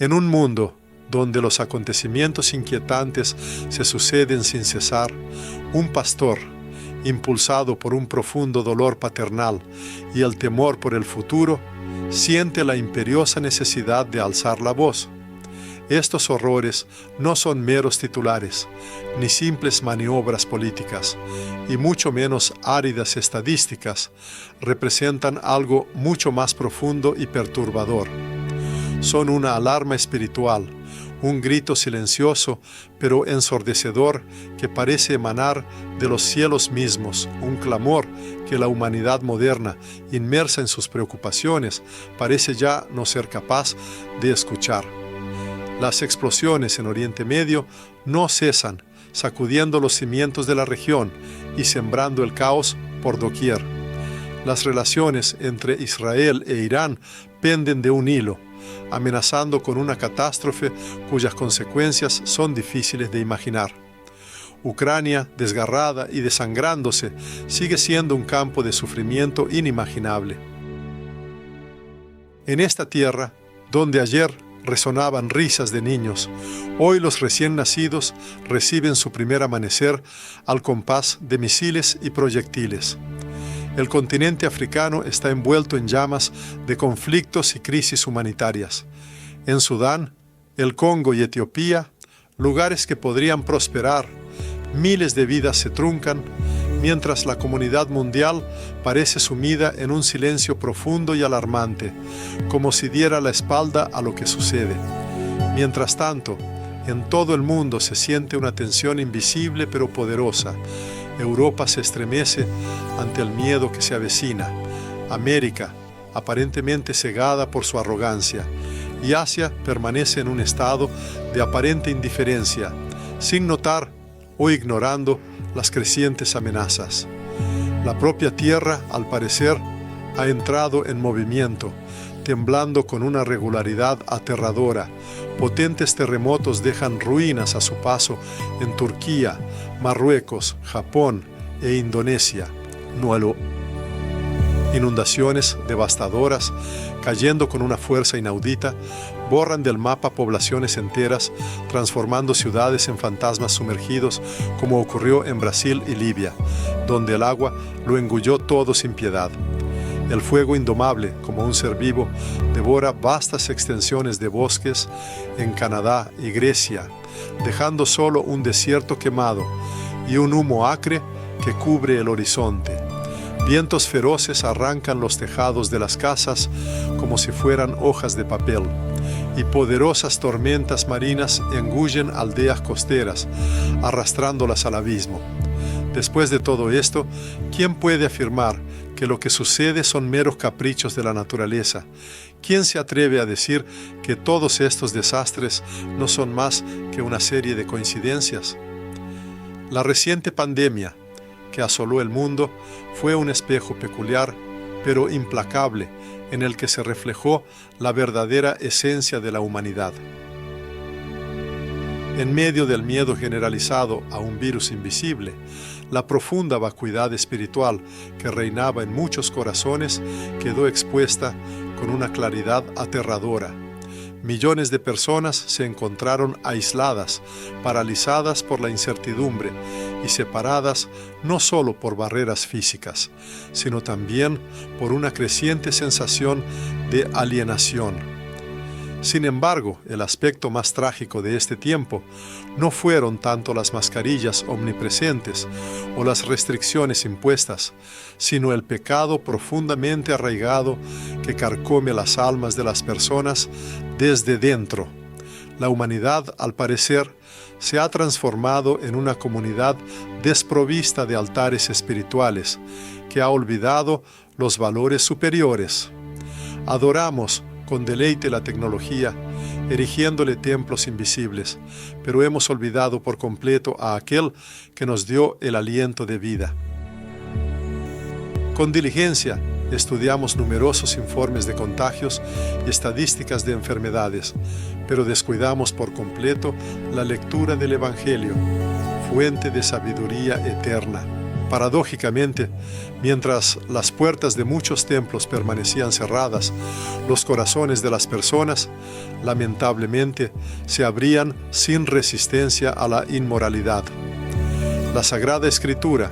En un mundo donde los acontecimientos inquietantes se suceden sin cesar, un pastor, impulsado por un profundo dolor paternal y el temor por el futuro, siente la imperiosa necesidad de alzar la voz. Estos horrores no son meros titulares, ni simples maniobras políticas, y mucho menos áridas estadísticas. Representan algo mucho más profundo y perturbador. Son una alarma espiritual, un grito silencioso pero ensordecedor que parece emanar de los cielos mismos, un clamor que la humanidad moderna, inmersa en sus preocupaciones, parece ya no ser capaz de escuchar. Las explosiones en Oriente Medio no cesan, sacudiendo los cimientos de la región y sembrando el caos por doquier. Las relaciones entre Israel e Irán penden de un hilo, amenazando con una catástrofe cuyas consecuencias son difíciles de imaginar. Ucrania, desgarrada y desangrándose, sigue siendo un campo de sufrimiento inimaginable. En esta tierra, donde ayer resonaban risas de niños, hoy los recién nacidos reciben su primer amanecer al compás de misiles y proyectiles. El continente africano está envuelto en llamas de conflictos y crisis humanitarias. En Sudán, el Congo y Etiopía, lugares que podrían prosperar, miles de vidas se truncan, mientras la comunidad mundial parece sumida en un silencio profundo y alarmante, como si diera la espalda a lo que sucede. Mientras tanto, en todo el mundo se siente una tensión invisible pero poderosa. Europa se estremece ante el miedo que se avecina. América, aparentemente cegada por su arrogancia, y Asia permanece en un estado de aparente indiferencia, sin notar o ignorando las crecientes amenazas. La propia Tierra, al parecer, ha entrado en movimiento, temblando con una regularidad aterradora. Potentes terremotos dejan ruinas a su paso en Turquía, Marruecos, Japón e Indonesia. Inundaciones devastadoras, cayendo con una fuerza inaudita, borran del mapa poblaciones enteras, transformando ciudades en fantasmas sumergidos, como ocurrió en Brasil y Libia, donde el agua lo engulló todo sin piedad. El fuego indomable, como un ser vivo, devora vastas extensiones de bosques en Canadá y Grecia, dejando solo un desierto quemado y un humo acre que cubre el horizonte. Vientos feroces arrancan los tejados de las casas como si fueran hojas de papel, y poderosas tormentas marinas engullen aldeas costeras, arrastrándolas al abismo. Después de todo esto, ¿quién puede afirmar que lo que sucede son meros caprichos de la naturaleza? ¿Quién se atreve a decir que todos estos desastres no son más que una serie de coincidencias? La reciente pandemia que asoló el mundo fue un espejo peculiar, pero implacable, en el que se reflejó la verdadera esencia de la humanidad. En medio del miedo generalizado a un virus invisible, la profunda vacuidad espiritual que reinaba en muchos corazones quedó expuesta con una claridad aterradora. Millones de personas se encontraron aisladas, paralizadas por la incertidumbre y separadas no solo por barreras físicas, sino también por una creciente sensación de alienación. Sin embargo, el aspecto más trágico de este tiempo no fueron tanto las mascarillas omnipresentes o las restricciones impuestas, sino el pecado profundamente arraigado que carcome las almas de las personas desde dentro. La humanidad, al parecer, se ha transformado en una comunidad desprovista de altares espirituales, que ha olvidado los valores superiores. Adoramos con deleite la tecnología, erigiéndole templos invisibles, pero hemos olvidado por completo a aquel que nos dio el aliento de vida. Con diligencia estudiamos numerosos informes de contagios y estadísticas de enfermedades, pero descuidamos por completo la lectura del Evangelio, fuente de sabiduría eterna. Paradójicamente, mientras las puertas de muchos templos permanecían cerradas, los corazones de las personas, lamentablemente, se abrían sin resistencia a la inmoralidad. La Sagrada Escritura,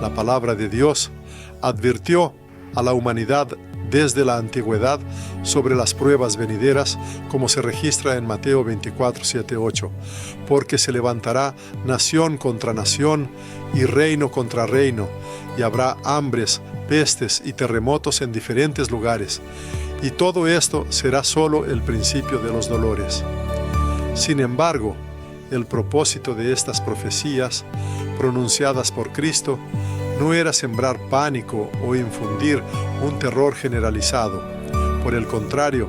la palabra de Dios, advirtió a la humanidad desde la antigüedad sobre las pruebas venideras, como se registra en Mateo 24, 7, 8, porque se levantará nación contra nación y reino contra reino, y habrá hambres, pestes y terremotos en diferentes lugares, y todo esto será solo el principio de los dolores. Sin embargo, el propósito de estas profecías, pronunciadas por Cristo, no era sembrar pánico o infundir un terror generalizado. Por el contrario,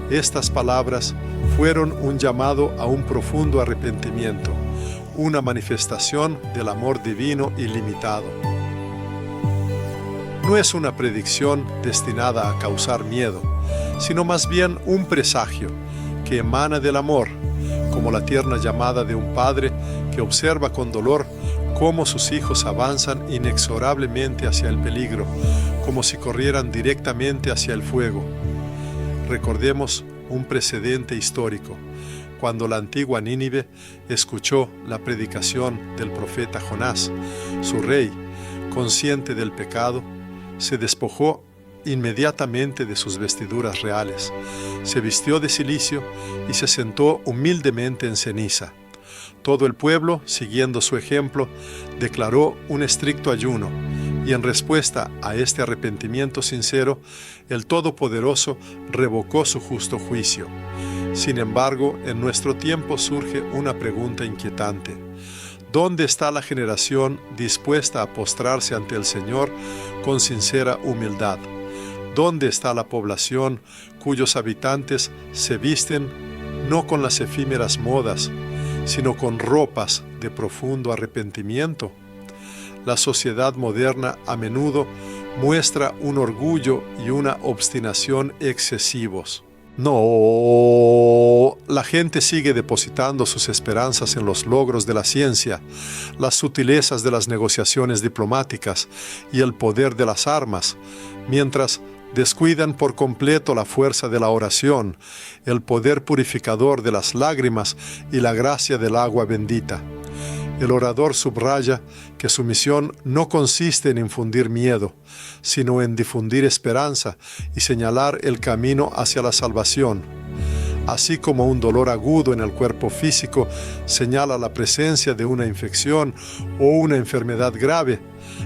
estas palabras fueron un llamado a un profundo arrepentimiento, una manifestación del amor divino ilimitado. No es una predicción destinada a causar miedo, sino más bien un presagio que emana del amor, como la tierna llamada de un padre que observa con dolor cómo sus hijos avanzan inexorablemente hacia el peligro, como si corrieran directamente hacia el fuego. Recordemos un precedente histórico, cuando la antigua Nínive escuchó la predicación del profeta Jonás. Su rey, consciente del pecado, se despojó inmediatamente de sus vestiduras reales, se vistió de cilicio y se sentó humildemente en ceniza. Todo el pueblo, siguiendo su ejemplo, declaró un estricto ayuno, y en respuesta a este arrepentimiento sincero, el Todopoderoso revocó su justo juicio. Sin embargo, en nuestro tiempo surge una pregunta inquietante. ¿Dónde está la generación dispuesta a postrarse ante el Señor con sincera humildad? ¿Dónde está la población cuyos habitantes se visten no con las efímeras modas, sino con ropas de profundo arrepentimiento? La sociedad moderna a menudo muestra un orgullo y una obstinación excesivos. No, la gente sigue depositando sus esperanzas en los logros de la ciencia, las sutilezas de las negociaciones diplomáticas y el poder de las armas, mientras descuidan por completo la fuerza de la oración, el poder purificador de las lágrimas y la gracia del agua bendita. El orador subraya que su misión no consiste en infundir miedo, sino en difundir esperanza y señalar el camino hacia la salvación. Así como un dolor agudo en el cuerpo físico señala la presencia de una infección o una enfermedad grave,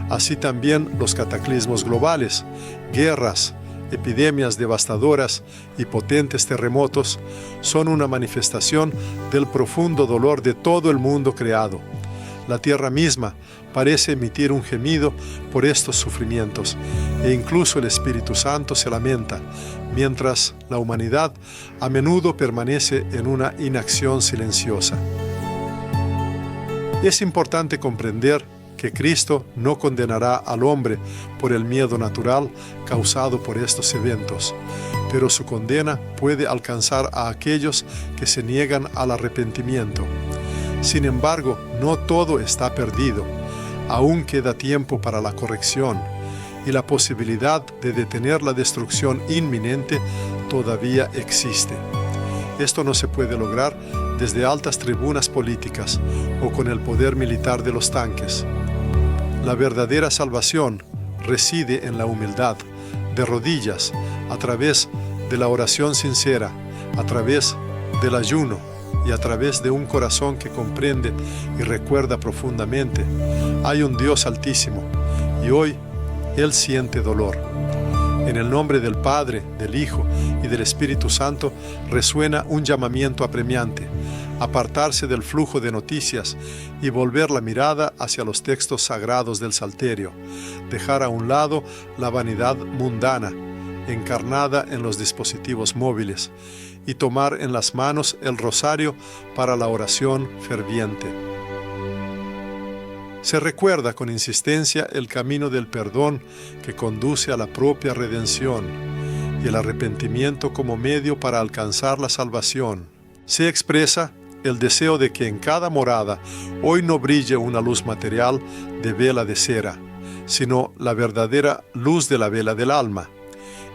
así también los cataclismos globales, guerras, epidemias devastadoras y potentes terremotos son una manifestación del profundo dolor de todo el mundo creado. La tierra misma parece emitir un gemido por estos sufrimientos, e incluso el Espíritu Santo se lamenta, mientras la humanidad a menudo permanece en una inacción silenciosa. Es importante comprender que Cristo no condenará al hombre por el miedo natural causado por estos eventos, pero su condena puede alcanzar a aquellos que se niegan al arrepentimiento. Sin embargo, no todo está perdido. Aún queda tiempo para la corrección, y la posibilidad de detener la destrucción inminente todavía existe. Esto no se puede lograr desde altas tribunas políticas o con el poder militar de los tanques. La verdadera salvación reside en la humildad, de rodillas, a través de la oración sincera, a través del ayuno y a través de un corazón que comprende y recuerda profundamente. Hay un Dios altísimo y hoy Él siente dolor. En el nombre del Padre, del Hijo y del Espíritu Santo resuena un llamamiento apremiante: apartarse del flujo de noticias y volver la mirada hacia los textos sagrados del Salterio, dejar a un lado la vanidad mundana, encarnada en los dispositivos móviles, y tomar en las manos el rosario para la oración ferviente. Se recuerda con insistencia el camino del perdón que conduce a la propia redención y el arrepentimiento como medio para alcanzar la salvación. Se expresa el deseo de que en cada morada hoy no brille una luz material de vela de cera, sino la verdadera luz de la vela del alma,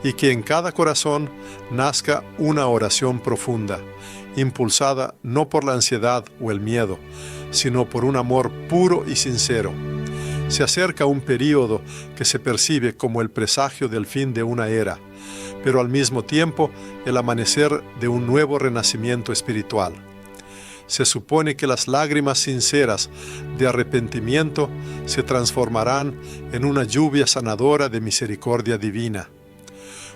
y que en cada corazón nazca una oración profunda, impulsada no por la ansiedad o el miedo, sino por un amor puro y sincero. Se acerca un período que se percibe como el presagio del fin de una era, pero al mismo tiempo el amanecer de un nuevo renacimiento espiritual. Se supone que las lágrimas sinceras de arrepentimiento se transformarán en una lluvia sanadora de misericordia divina.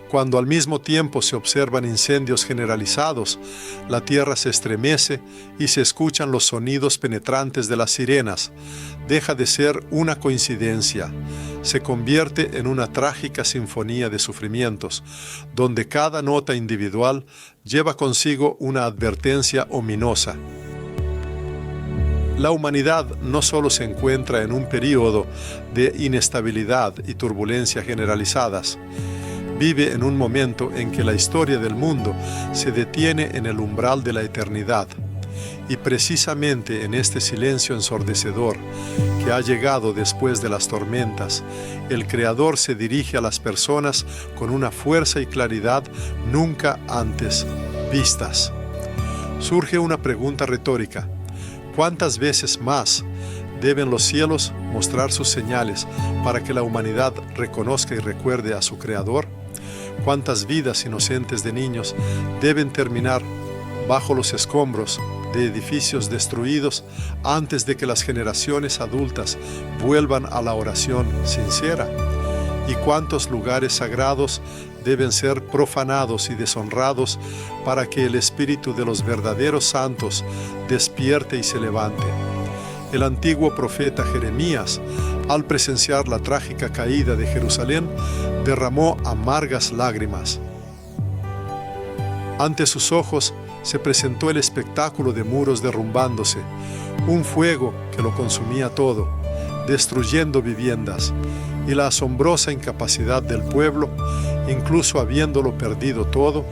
Cuando al mismo tiempo se observan incendios generalizados, la tierra se estremece y se escuchan los sonidos penetrantes de las sirenas. Deja de ser una coincidencia, se convierte en una trágica sinfonía de sufrimientos, donde cada nota individual lleva consigo una advertencia ominosa. La humanidad no solo se encuentra en un período de inestabilidad y turbulencia generalizadas, vive en un momento en que la historia del mundo se detiene en el umbral de la eternidad. Y precisamente en este silencio ensordecedor que ha llegado después de las tormentas, el Creador se dirige a las personas con una fuerza y claridad nunca antes vistas. Surge una pregunta retórica: ¿cuántas veces más deben los cielos mostrar sus señales para que la humanidad reconozca y recuerde a su Creador? ¿Cuántas vidas inocentes de niños deben terminar bajo los escombros de edificios destruidos antes de que las generaciones adultas vuelvan a la oración sincera? ¿Y cuántos lugares sagrados deben ser profanados y deshonrados para que el espíritu de los verdaderos santos despierte y se levante? El antiguo profeta Jeremías, al presenciar la trágica caída de Jerusalén, derramó amargas lágrimas. Ante sus ojos se presentó el espectáculo de muros derrumbándose, un fuego que lo consumía todo, destruyendo viviendas, y la asombrosa incapacidad del pueblo, incluso habiéndolo perdido todo,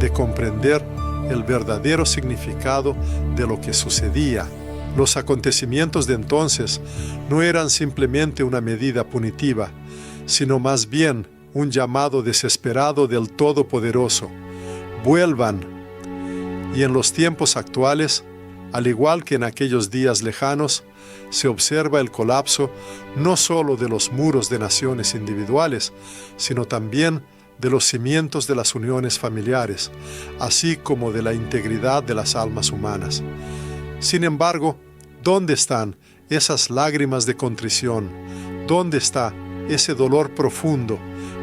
de comprender el verdadero significado de lo que sucedía. Los acontecimientos de entonces no eran simplemente una medida punitiva, sino más bien un llamado desesperado del Todopoderoso: vuelvan. Y en los tiempos actuales, al igual que en aquellos días lejanos, se observa el colapso no solo de los muros de naciones individuales, sino también de los cimientos de las uniones familiares, así como de la integridad de las almas humanas. Sin embargo, ¿dónde están esas lágrimas de contrición? ¿Dónde está ese dolor profundo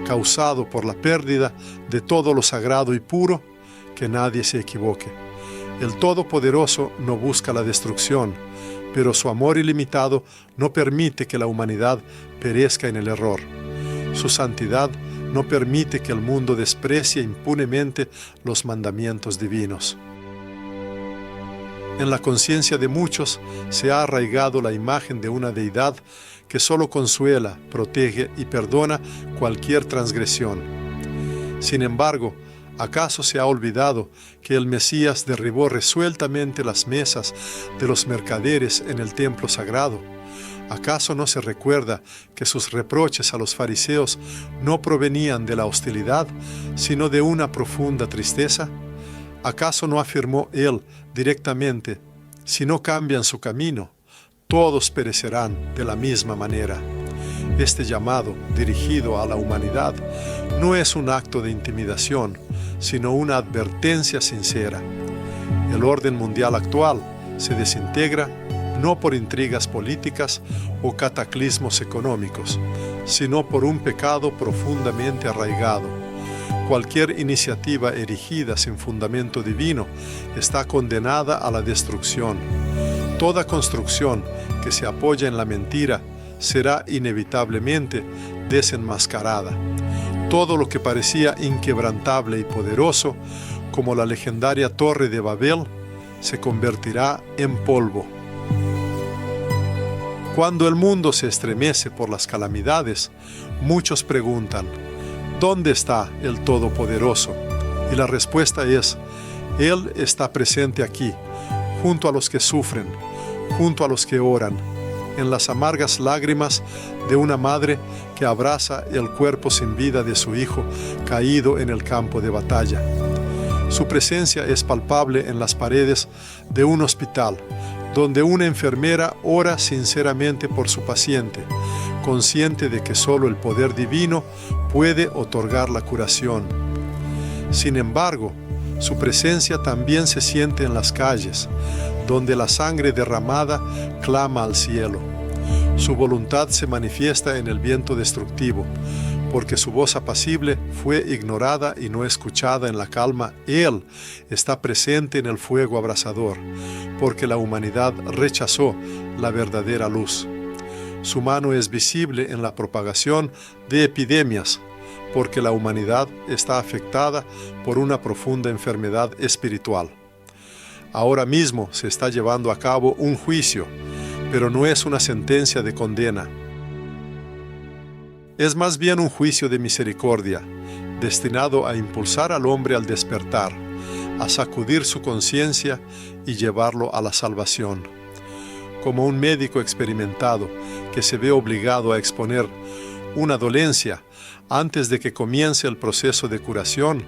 causado por la pérdida de todo lo sagrado y puro? Que nadie se equivoque. El Todopoderoso no busca la destrucción, pero su amor ilimitado no permite que la humanidad perezca en el error. Su santidad no permite que el mundo desprecie impunemente los mandamientos divinos. En la conciencia de muchos se ha arraigado la imagen de una deidad que solo consuela, protege y perdona cualquier transgresión. Sin embargo, ¿acaso se ha olvidado que el Mesías derribó resueltamente las mesas de los mercaderes en el templo sagrado? ¿Acaso no se recuerda que sus reproches a los fariseos no provenían de la hostilidad, sino de una profunda tristeza? ¿Acaso no afirmó él directamente: si no cambian su camino, todos perecerán de la misma manera? Este llamado, dirigido a la humanidad, no es un acto de intimidación, sino una advertencia sincera. El orden mundial actual se desintegra no por intrigas políticas o cataclismos económicos, sino por un pecado profundamente arraigado. Cualquier iniciativa erigida sin fundamento divino está condenada a la destrucción. Toda construcción que se apoya en la mentira será inevitablemente desenmascarada. Todo lo que parecía inquebrantable y poderoso, como la legendaria Torre de Babel, se convertirá en polvo. Cuando el mundo se estremece por las calamidades, muchos preguntan: ¿dónde está el Todopoderoso? Y la respuesta es: Él está presente aquí, junto a los que sufren, junto a los que oran, en las amargas lágrimas de una madre que abraza el cuerpo sin vida de su hijo caído en el campo de batalla. Su presencia es palpable en las paredes de un hospital, donde una enfermera ora sinceramente por su paciente, consciente de que solo el poder divino puede otorgar la curación. Sin embargo, su presencia también se siente en las calles, donde la sangre derramada clama al cielo. Su voluntad se manifiesta en el viento destructivo, porque su voz apacible fue ignorada y no escuchada en la calma. Él está presente en el fuego abrasador, porque la humanidad rechazó la verdadera luz. Su mano es visible en la propagación de epidemias, porque la humanidad está afectada por una profunda enfermedad espiritual. Ahora mismo se está llevando a cabo un juicio, pero no es una sentencia de condena. Es más bien un juicio de misericordia, destinado a impulsar al hombre al despertar, a sacudir su conciencia y llevarlo a la salvación. Como un médico experimentado que se ve obligado a exponer una dolencia antes de que comience el proceso de curación,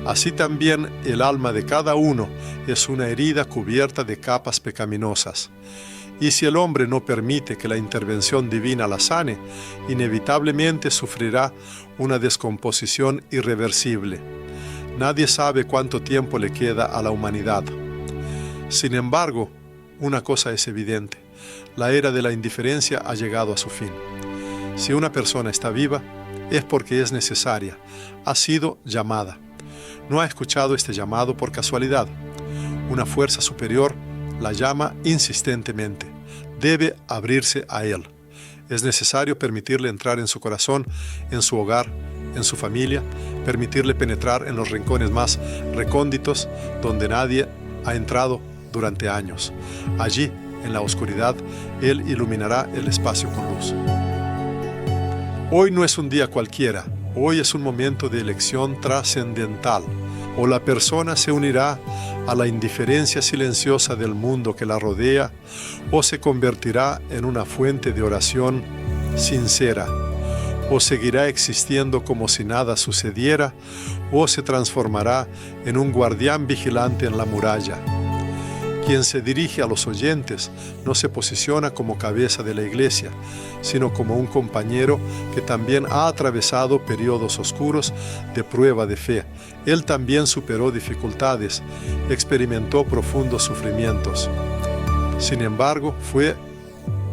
así también el alma de cada uno es una herida cubierta de capas pecaminosas. Y si el hombre no permite que la intervención divina la sane, inevitablemente sufrirá una descomposición irreversible. Nadie sabe cuánto tiempo le queda a la humanidad. Sin embargo, una cosa es evidente: la era de la indiferencia ha llegado a su fin. Si una persona está viva, es porque es necesaria, ha sido llamada. No ha escuchado este llamado por casualidad. Una fuerza superior la llama insistentemente. Debe abrirse a él. Es necesario permitirle entrar en su corazón, en su hogar, en su familia, permitirle penetrar en los rincones más recónditos donde nadie ha entrado durante años. Allí, en la oscuridad, él iluminará el espacio con luz. Hoy no es un día cualquiera, hoy es un momento de elección trascendental. O la persona se unirá a la indiferencia silenciosa del mundo que la rodea, o se convertirá en una fuente de oración sincera, o seguirá existiendo como si nada sucediera, o se transformará en un guardián vigilante en la muralla. Quien se dirige a los oyentes no se posiciona como cabeza de la iglesia, sino como un compañero que también ha atravesado periodos oscuros de prueba de fe. Él también superó dificultades, experimentó profundos sufrimientos. Sin embargo, fue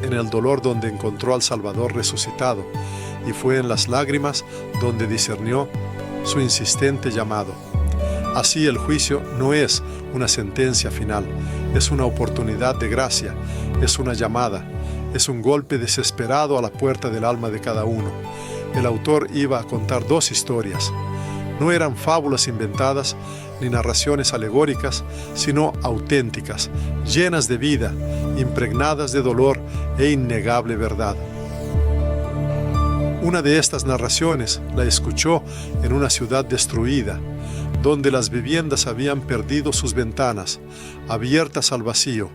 en el dolor donde encontró al Salvador resucitado, y fue en las lágrimas donde discernió su insistente llamado. Así el juicio no es una sentencia final, es una oportunidad de gracia, es una llamada, es un golpe desesperado a la puerta del alma de cada uno. El autor iba a contar dos historias. No eran fábulas inventadas ni narraciones alegóricas, sino auténticas, llenas de vida, impregnadas de dolor e innegable verdad. Una de estas narraciones la escuchó en una ciudad destruida, donde las viviendas habían perdido sus ventanas, abiertas al vacío.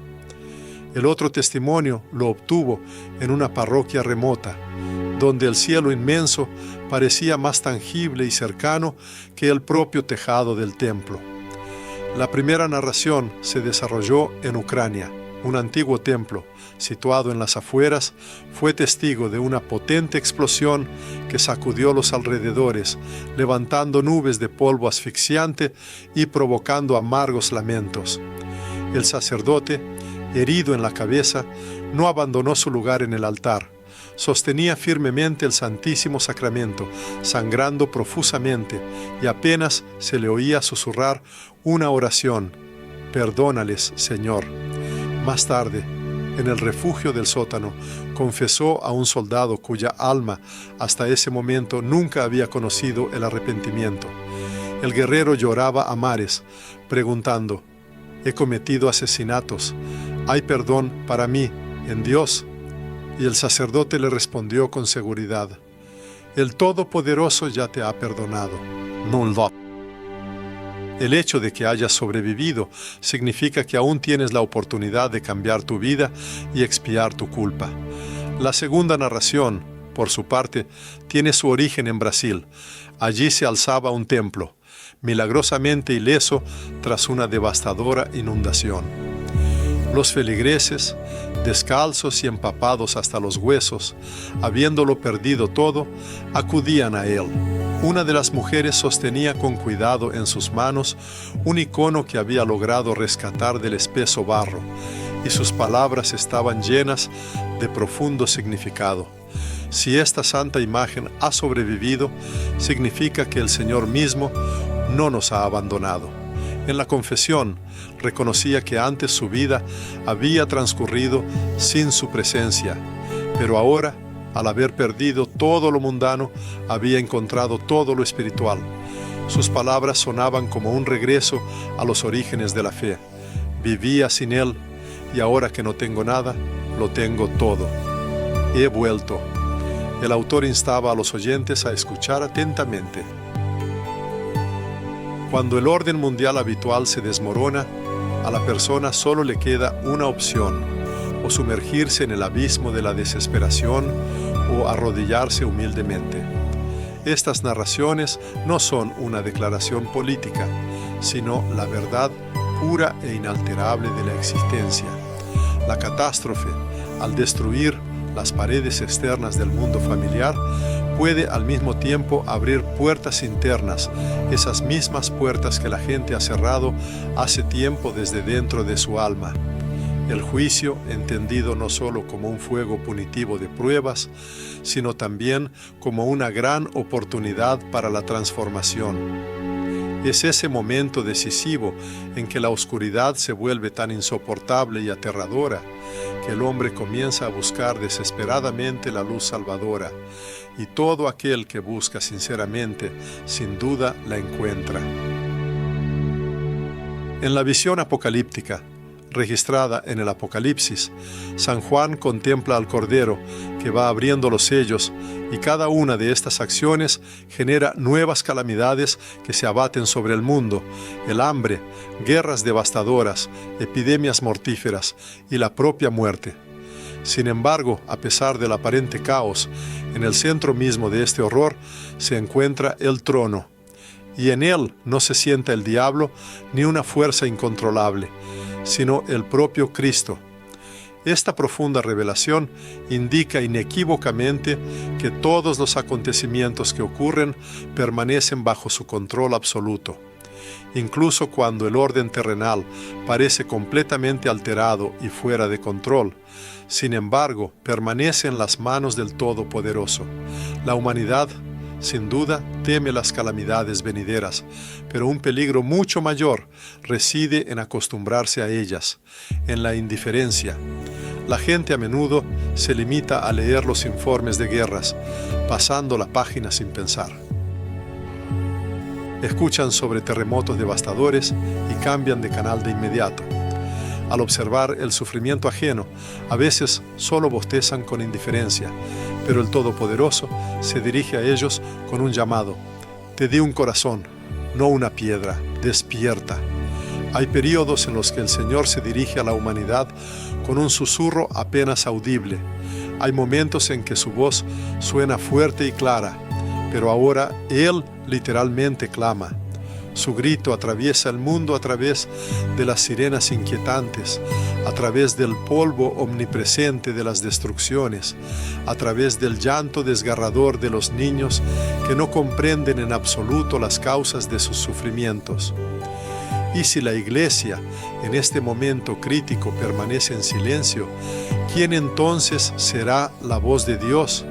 El otro testimonio lo obtuvo en una parroquia remota, donde el cielo inmenso parecía más tangible y cercano que el propio tejado del templo. La primera narración se desarrolló en Ucrania. Un antiguo templo, situado en las afueras, fue testigo de una potente explosión que sacudió los alrededores, levantando nubes de polvo asfixiante y provocando amargos lamentos. El sacerdote, herido en la cabeza, no abandonó su lugar en el altar. Sostenía firmemente el Santísimo Sacramento, sangrando profusamente, y apenas se le oía susurrar una oración: «Perdónales, Señor». Más tarde, en el refugio del sótano, confesó a un soldado cuya alma hasta ese momento nunca había conocido el arrepentimiento. El guerrero lloraba a mares, preguntando: «He cometido asesinatos. ¿Hay perdón para mí en Dios?». Y el sacerdote le respondió con seguridad: «El Todopoderoso ya te ha perdonado». El hecho de que hayas sobrevivido significa que aún tienes la oportunidad de cambiar tu vida y expiar tu culpa. La segunda narración, por su parte, tiene su origen en Brasil. Allí se alzaba un templo, milagrosamente ileso tras una devastadora inundación. Los feligreses, descalzos y empapados hasta los huesos, habiéndolo perdido todo, acudían a él. Una de las mujeres sostenía con cuidado en sus manos un icono que había logrado rescatar del espeso barro, y sus palabras estaban llenas de profundo significado. Si esta santa imagen ha sobrevivido, significa que el Señor mismo no nos ha abandonado. En la confesión, reconocía que antes su vida había transcurrido sin su presencia, pero ahora, al haber perdido todo lo mundano, había encontrado todo lo espiritual. Sus palabras sonaban como un regreso a los orígenes de la fe. Vivía sin Él, y ahora que no tengo nada, lo tengo todo. He vuelto. El autor instaba a los oyentes a escuchar atentamente. Cuando el orden mundial habitual se desmorona, a la persona solo le queda una opción: o sumergirse en el abismo de la desesperación o arrodillarse humildemente. Estas narraciones no son una declaración política, sino la verdad pura e inalterable de la existencia. La catástrofe, al destruir las paredes externas del mundo familiar, puede al mismo tiempo abrir puertas internas, esas mismas puertas que la gente ha cerrado hace tiempo desde dentro de su alma. El juicio, entendido no solo como un fuego punitivo de pruebas, sino también como una gran oportunidad para la transformación. Es ese momento decisivo en que la oscuridad se vuelve tan insoportable y aterradora que el hombre comienza a buscar desesperadamente la luz salvadora, y todo aquel que busca sinceramente, sin duda la encuentra. En la visión apocalíptica, registrada en el Apocalipsis, San Juan contempla al Cordero que va abriendo los sellos, y cada una de estas acciones genera nuevas calamidades que se abaten sobre el mundo: el hambre, guerras devastadoras, epidemias mortíferas y la propia muerte. Sin embargo, a pesar del aparente caos, en el centro mismo de este horror se encuentra el trono, y en él no se sienta el diablo ni una fuerza incontrolable, sino el propio Cristo. Esta profunda revelación indica inequívocamente que todos los acontecimientos que ocurren permanecen bajo su control absoluto. Incluso cuando el orden terrenal parece completamente alterado y fuera de control, sin embargo, permanece en las manos del Todopoderoso. La humanidad, sin duda, teme las calamidades venideras, pero un peligro mucho mayor reside en acostumbrarse a ellas, en la indiferencia. La gente a menudo se limita a leer los informes de guerras, pasando la página sin pensar. Escuchan sobre terremotos devastadores y cambian de canal de inmediato. Al observar el sufrimiento ajeno, a veces solo bostezan con indiferencia, pero el Todopoderoso se dirige a ellos con un llamado: te di un corazón, no una piedra, despierta. Hay períodos en los que el Señor se dirige a la humanidad con un susurro apenas audible. Hay momentos en que su voz suena fuerte y clara, pero ahora Él literalmente clama. Su grito atraviesa el mundo a través de las sirenas inquietantes, a través del polvo omnipresente de las destrucciones, a través del llanto desgarrador de los niños que no comprenden en absoluto las causas de sus sufrimientos. Y si la Iglesia en este momento crítico permanece en silencio, ¿quién entonces será la voz de Dios?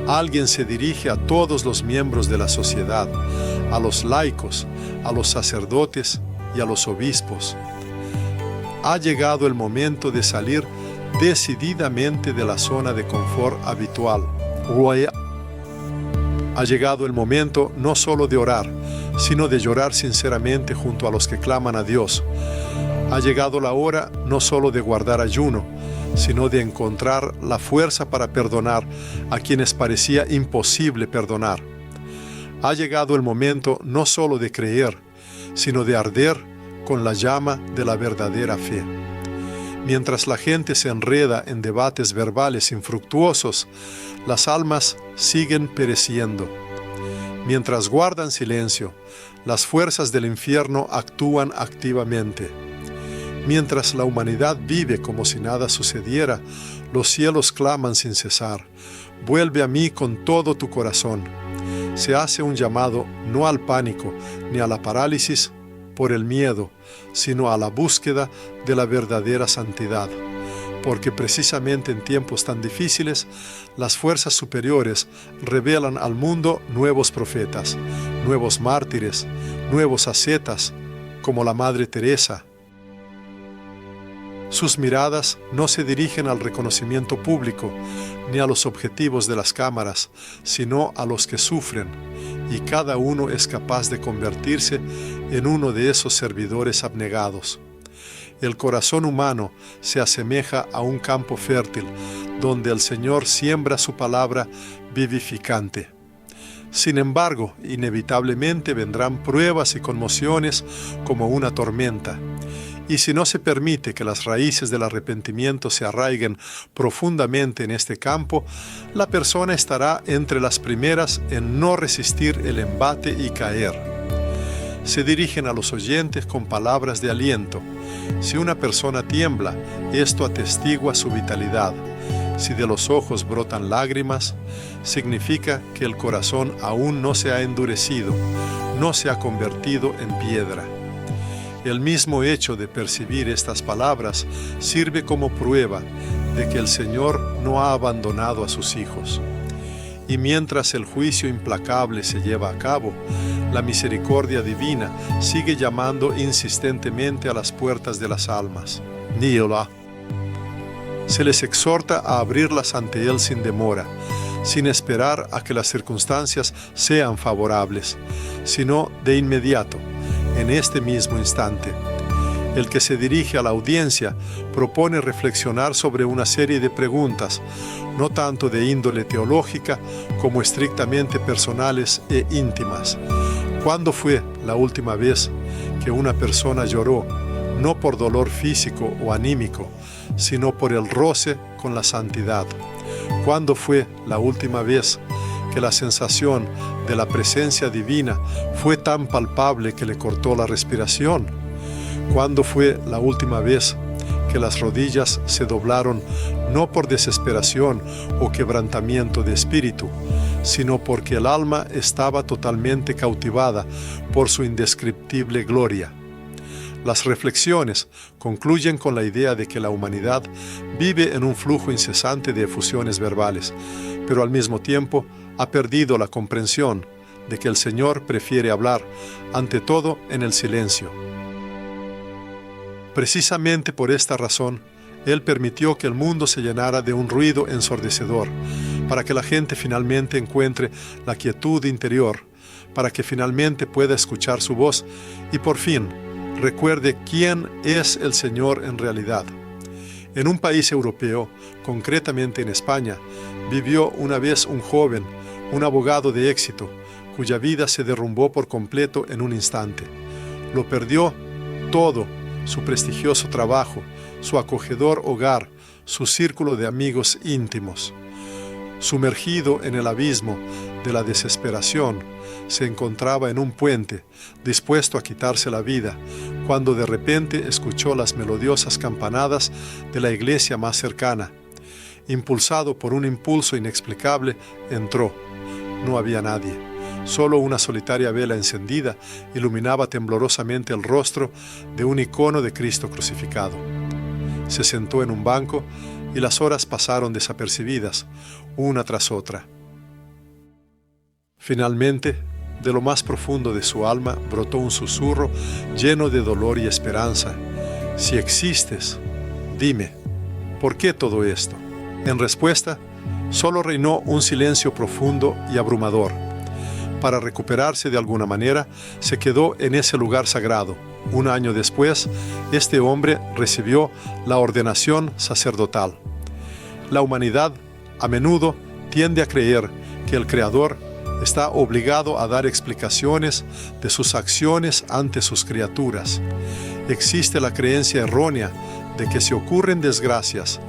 Alguien se dirige a todos los miembros de la sociedad, a los laicos, a los sacerdotes y a los obispos. Ha llegado el momento de salir decididamente de la zona de confort habitual. Ha llegado el momento no solo de orar, sino de llorar sinceramente junto a los que claman a Dios. Ha llegado la hora no solo de guardar ayuno, sino de encontrar la fuerza para perdonar a quienes parecía imposible perdonar. Ha llegado el momento no solo de creer, sino de arder con la llama de la verdadera fe. Mientras la gente se enreda en debates verbales infructuosos, las almas siguen pereciendo. Mientras guardan silencio, las fuerzas del infierno actúan activamente. Mientras la humanidad vive como si nada sucediera, los cielos claman sin cesar: vuelve a mí con todo tu corazón. Se hace un llamado no al pánico ni a la parálisis por el miedo, sino a la búsqueda de la verdadera santidad. Porque precisamente en tiempos tan difíciles, las fuerzas superiores revelan al mundo nuevos profetas, nuevos mártires, nuevos ascetas, como la Madre Teresa. Sus miradas no se dirigen al reconocimiento público ni a los objetivos de las cámaras, sino a los que sufren, y cada uno es capaz de convertirse en uno de esos servidores abnegados. El corazón humano se asemeja a un campo fértil, donde el Señor siembra su palabra vivificante. Sin embargo, inevitablemente vendrán pruebas y conmociones como una tormenta. Y si no se permite que las raíces del arrepentimiento se arraiguen profundamente en este campo, la persona estará entre las primeras en no resistir el embate y caer. Se dirigen a los oyentes con palabras de aliento. Si una persona tiembla, esto atestigua su vitalidad. Si de los ojos brotan lágrimas, significa que el corazón aún no se ha endurecido, no se ha convertido en piedra. El mismo hecho de percibir estas palabras sirve como prueba de que el Señor no ha abandonado a sus hijos. Y mientras el juicio implacable se lleva a cabo, la misericordia divina sigue llamando insistentemente a las puertas de las almas. Niola. Se les exhorta a abrirlas ante Él sin demora, sin esperar a que las circunstancias sean favorables, sino de inmediato, en este mismo instante. El que se dirige a la audiencia propone reflexionar sobre una serie de preguntas, no tanto de índole teológica como estrictamente personales e íntimas. ¿Cuándo fue la última vez que una persona lloró, no por dolor físico o anímico, sino por el roce con la santidad? ¿Cuándo fue la última vez que la sensación de la presencia divina fue tan palpable que le cortó la respiración? ¿Cuándo fue la última vez que las rodillas se doblaron no por desesperación o quebrantamiento de espíritu, sino porque el alma estaba totalmente cautivada por su indescriptible gloria? Las reflexiones concluyen con la idea de que la humanidad vive en un flujo incesante de efusiones verbales, pero al mismo tiempo ha perdido la comprensión de que el Señor prefiere hablar, ante todo en el silencio. Precisamente por esta razón, Él permitió que el mundo se llenara de un ruido ensordecedor, para que la gente finalmente encuentre la quietud interior, para que finalmente pueda escuchar su voz y por fin recuerde quién es el Señor en realidad. En un país europeo, concretamente en España, vivió una vez un joven, un abogado de éxito, cuya vida se derrumbó por completo en un instante. Lo perdió todo: su prestigioso trabajo, su acogedor hogar, su círculo de amigos íntimos. Sumergido en el abismo de la desesperación, se encontraba en un puente, dispuesto a quitarse la vida, cuando de repente escuchó las melodiosas campanadas de la iglesia más cercana. Impulsado por un impulso inexplicable, entró. No había nadie. Solo una solitaria vela encendida iluminaba temblorosamente el rostro de un icono de Cristo crucificado. Se sentó en un banco y las horas pasaron desapercibidas, una tras otra. Finalmente, de lo más profundo de su alma brotó un susurro lleno de dolor y esperanza. Si existes, dime, ¿por qué todo esto? En respuesta, solo reinó un silencio profundo y abrumador. Para recuperarse de alguna manera, se quedó en ese lugar sagrado. Un año después, este hombre recibió la ordenación sacerdotal. La humanidad, a menudo, tiende a creer que el Creador Está obligado a dar explicaciones de sus acciones ante sus criaturas. Existe la creencia errónea de que si ocurren desgracias,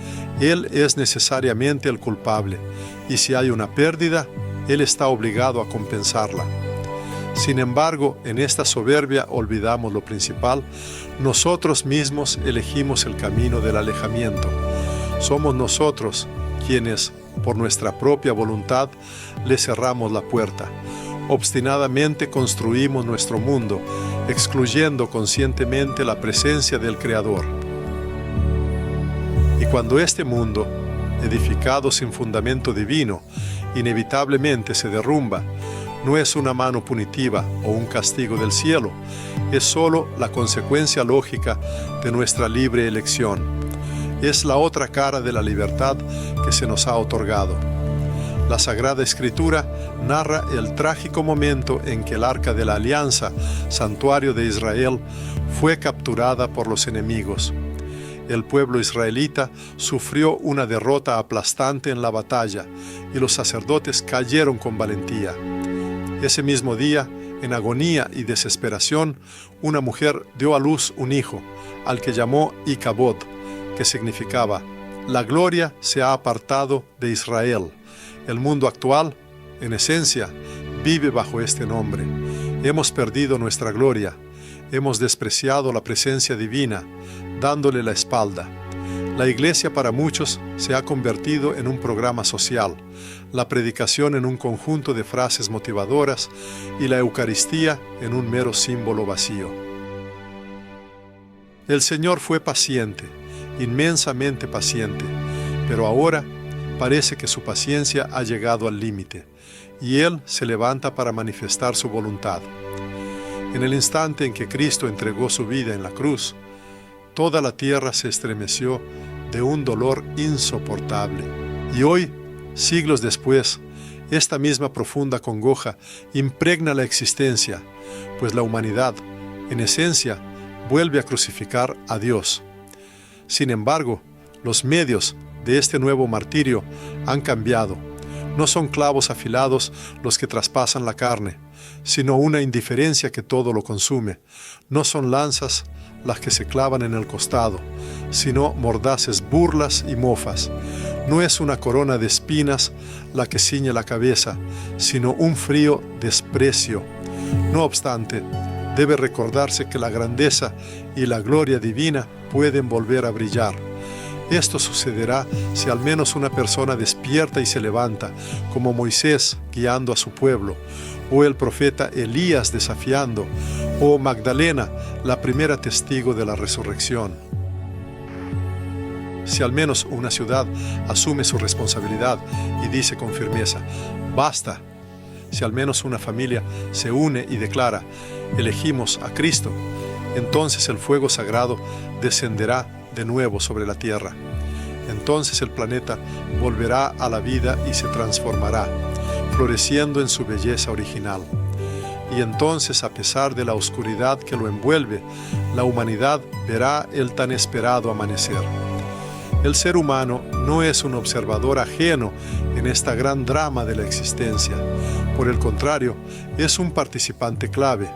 Él es necesariamente el culpable, y si hay una pérdida, Él está obligado a compensarla. Sin embargo, en esta soberbia olvidamos lo principal: nosotros mismos elegimos el camino del alejamiento. Somos nosotros quienes, por nuestra propia voluntad, le cerramos la puerta. Obstinadamente construimos nuestro mundo, excluyendo conscientemente la presencia del Creador. Y cuando este mundo, edificado sin fundamento divino, inevitablemente se derrumba, no es una mano punitiva o un castigo del cielo, es solo la consecuencia lógica de nuestra libre elección. Es la otra cara de la libertad que se nos ha otorgado. La Sagrada Escritura narra el trágico momento en que el Arca de la Alianza, santuario de Israel, fue capturada por los enemigos. El pueblo israelita sufrió una derrota aplastante en la batalla y los sacerdotes cayeron con valentía. Ese mismo día, en agonía y desesperación, una mujer dio a luz un hijo, al que llamó Icabod, que significaba: la gloria se ha apartado de Israel. El mundo actual, en esencia, vive bajo este nombre. Hemos perdido nuestra gloria. Hemos despreciado la presencia divina, dándole la espalda. La iglesia para muchos se ha convertido en un programa social, la predicación en un conjunto de frases motivadoras y la Eucaristía en un mero símbolo vacío. El Señor fue paciente, inmensamente paciente, pero ahora parece que su paciencia ha llegado al límite, y Él se levanta para manifestar su voluntad. En el instante en que Cristo entregó su vida en la cruz, toda la tierra se estremeció de un dolor insoportable. Y hoy, siglos después, esta misma profunda congoja impregna la existencia, pues la humanidad, en esencia, vuelve a crucificar a Dios. Sin embargo, los medios de este nuevo martirio han cambiado. No son clavos afilados los que traspasan la carne, sino una indiferencia que todo lo consume. No son lanzas las que se clavan en el costado, sino mordaces burlas y mofas. No es una corona de espinas la que ciñe la cabeza, sino un frío desprecio. No obstante, debe recordarse que la grandeza y la gloria divina pueden volver a brillar. Esto sucederá si al menos una persona despierta y se levanta, como Moisés guiando a su pueblo, o el profeta Elías desafiando, o Magdalena, la primera testigo de la resurrección. Si al menos una ciudad asume su responsabilidad y dice con firmeza: basta. Si al menos una familia se une y declara: elegimos a Cristo, entonces el fuego sagrado descenderá de nuevo sobre la tierra. Entonces el planeta volverá a la vida y se transformará, floreciendo en su belleza original. Y entonces, a pesar de la oscuridad que lo envuelve, la humanidad verá el tan esperado amanecer. El ser humano no es un observador ajeno en esta gran drama de la existencia. Por el contrario, es un participante clave,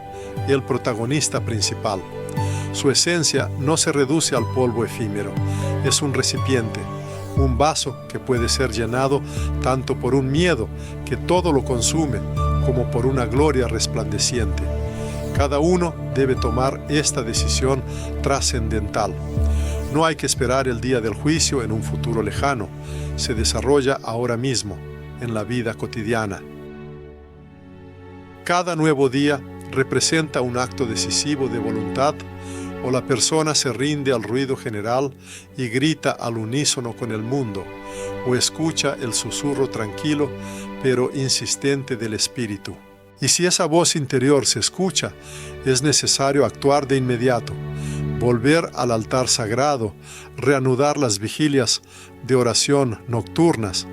el protagonista principal. Su esencia no se reduce al polvo efímero, es un recipiente, un vaso que puede ser llenado tanto por un miedo que todo lo consume, como por una gloria resplandeciente. Cada uno debe tomar esta decisión trascendental. No hay que esperar el día del juicio en un futuro lejano, se desarrolla ahora mismo, en la vida cotidiana. Cada nuevo día representa un acto decisivo de voluntad, o la persona se rinde al ruido general y grita al unísono con el mundo, o escucha el susurro tranquilo pero insistente del espíritu. Y si esa voz interior se escucha, es necesario actuar de inmediato, volver al altar sagrado, reanudar las vigilias de oración nocturnas,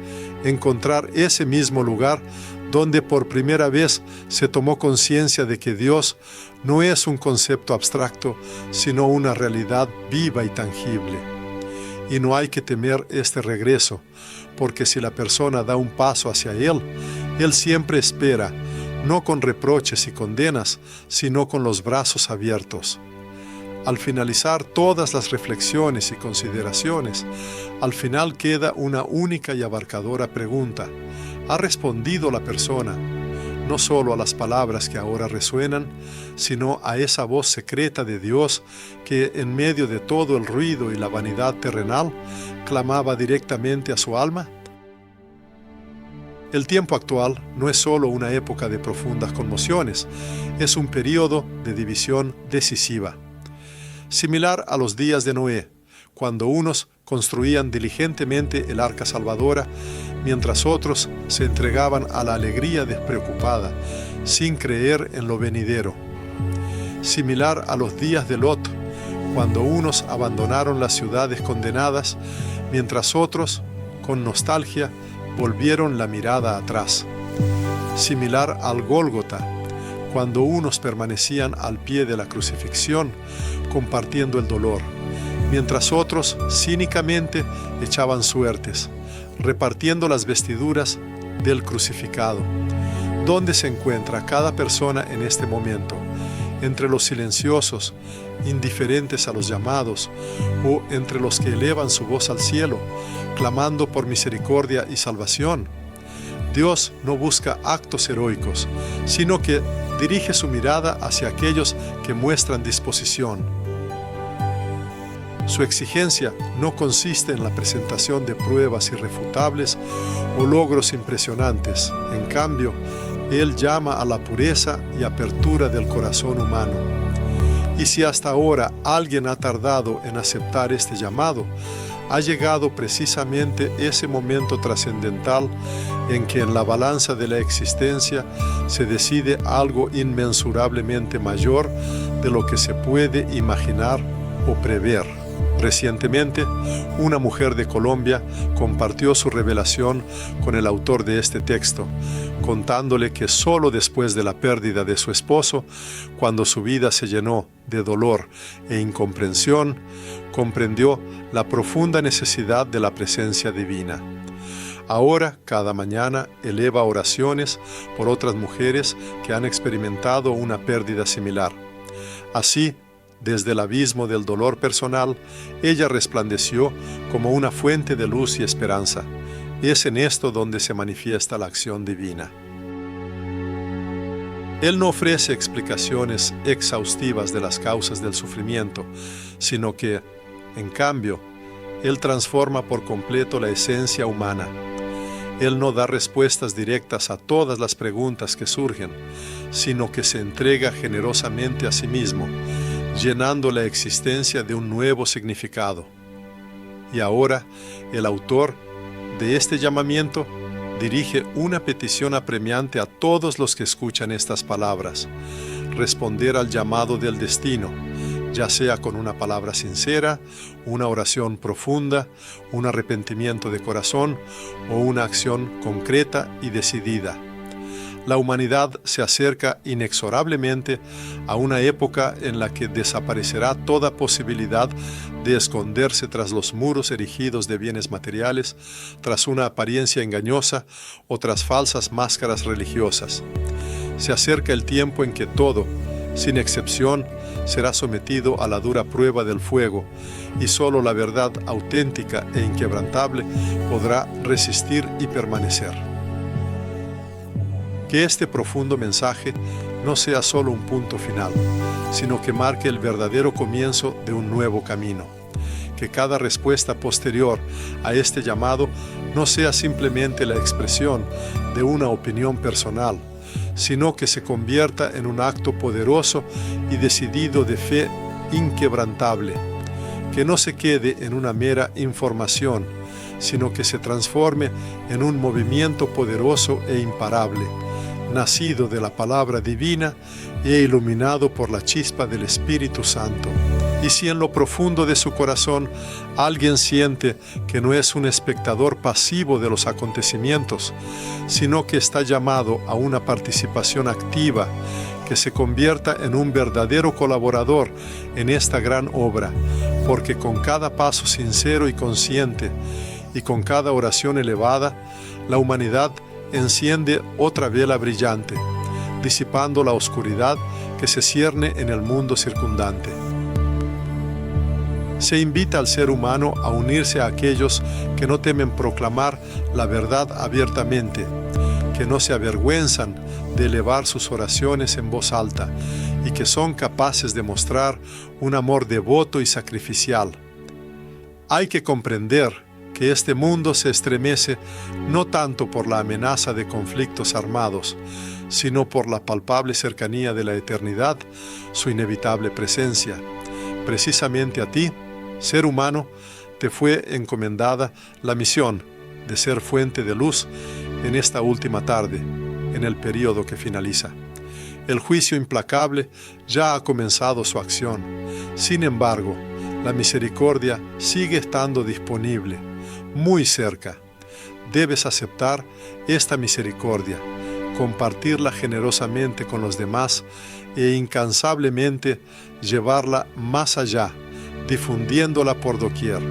encontrar ese mismo lugar donde por primera vez se tomó conciencia de que Dios no es un concepto abstracto, sino una realidad viva y tangible. y no hay que temer este regreso, porque si la persona da un paso hacia Él, Él siempre espera, no con reproches y condenas, sino con los brazos abiertos. Al finalizar todas las reflexiones y consideraciones, al final queda una única y abarcadora pregunta. ¿Ha respondido la persona, no solo a las palabras que ahora resuenan, sino a esa voz secreta de Dios que en medio de todo el ruido y la vanidad terrenal, clamaba directamente a su alma? El tiempo actual no es solo una época de profundas conmociones, es un periodo de división decisiva. Similar a los días de Noé, cuando unos construían diligentemente el arca salvadora, mientras otros se entregaban a la alegría despreocupada, sin creer en lo venidero. Similar a los días de Lot, cuando unos abandonaron las ciudades condenadas, mientras otros, con nostalgia, volvieron la mirada atrás. Similar al Gólgota, cuando unos permanecían al pie de la crucifixión, compartiendo el dolor, mientras otros cínicamente echaban suertes, repartiendo las vestiduras del crucificado. ¿Dónde se encuentra cada persona en este momento? ¿Entre los silenciosos, indiferentes a los llamados, o entre los que elevan su voz al cielo, clamando por misericordia y salvación? Dios no busca actos heroicos, sino que dirige su mirada hacia aquellos que muestran disposición. Su exigencia no consiste en la presentación de pruebas irrefutables o logros impresionantes. En cambio, Él llama a la pureza y apertura del corazón humano. Y si hasta ahora alguien ha tardado en aceptar este llamado, ha llegado precisamente ese momento trascendental en que en la balanza de la existencia se decide algo inmensurablemente mayor de lo que se puede imaginar o prever. Recientemente, una mujer de Colombia compartió su revelación con el autor de este texto, contándole que solo después de la pérdida de su esposo, cuando su vida se llenó de dolor e incomprensión, comprendió la profunda necesidad de la presencia divina. Ahora, cada mañana, eleva oraciones por otras mujeres que han experimentado una pérdida similar. Así, desde el abismo del dolor personal, ella resplandeció como una fuente de luz y esperanza. Es en esto donde se manifiesta la acción divina. Él no ofrece explicaciones exhaustivas de las causas del sufrimiento, sino que, en cambio, Él transforma por completo la esencia humana. Él no da respuestas directas a todas las preguntas que surgen, sino que se entrega generosamente a sí mismo, llenando la existencia de un nuevo significado. Y ahora, el autor de este llamamiento dirige una petición apremiante a todos los que escuchan estas palabras: responder al llamado del destino, ya sea con una palabra sincera, una oración profunda, un arrepentimiento de corazón o una acción concreta y decidida. La humanidad se acerca inexorablemente a una época en la que desaparecerá toda posibilidad de esconderse tras los muros erigidos de bienes materiales, tras una apariencia engañosa o tras falsas máscaras religiosas. Se acerca el tiempo en que todo, sin excepción, será sometido a la dura prueba del fuego, y solo la verdad auténtica e inquebrantable podrá resistir y permanecer. Que este profundo mensaje no sea solo un punto final, sino que marque el verdadero comienzo de un nuevo camino. Que cada respuesta posterior a este llamado no sea simplemente la expresión de una opinión personal, sino que se convierta en un acto poderoso y decidido de fe inquebrantable. Que no se quede en una mera información, sino que se transforme en un movimiento poderoso e imparable, nacido de la palabra divina e iluminado por la chispa del Espíritu Santo. Y si en lo profundo de su corazón alguien siente que no es un espectador pasivo de los acontecimientos, sino que está llamado a una participación activa, que se convierta en un verdadero colaborador en esta gran obra, porque con cada paso sincero y consciente y con cada oración elevada, la humanidad enciende otra vela brillante, disipando la oscuridad que se cierne en el mundo circundante. Se invita al ser humano a unirse a aquellos que no temen proclamar la verdad abiertamente, que no se avergüenzan de elevar sus oraciones en voz alta y que son capaces de mostrar un amor devoto y sacrificial. Hay que comprender que este mundo se estremece no tanto por la amenaza de conflictos armados, sino por la palpable cercanía de la eternidad, su inevitable presencia. Precisamente a ti, ser humano, te fue encomendada la misión de ser fuente de luz en esta última tarde, en el período que finaliza. El juicio implacable ya ha comenzado su acción. Sin embargo, la misericordia sigue estando disponible, muy cerca. Debes aceptar esta misericordia, compartirla generosamente con los demás e incansablemente llevarla más allá, difundiéndola por doquier.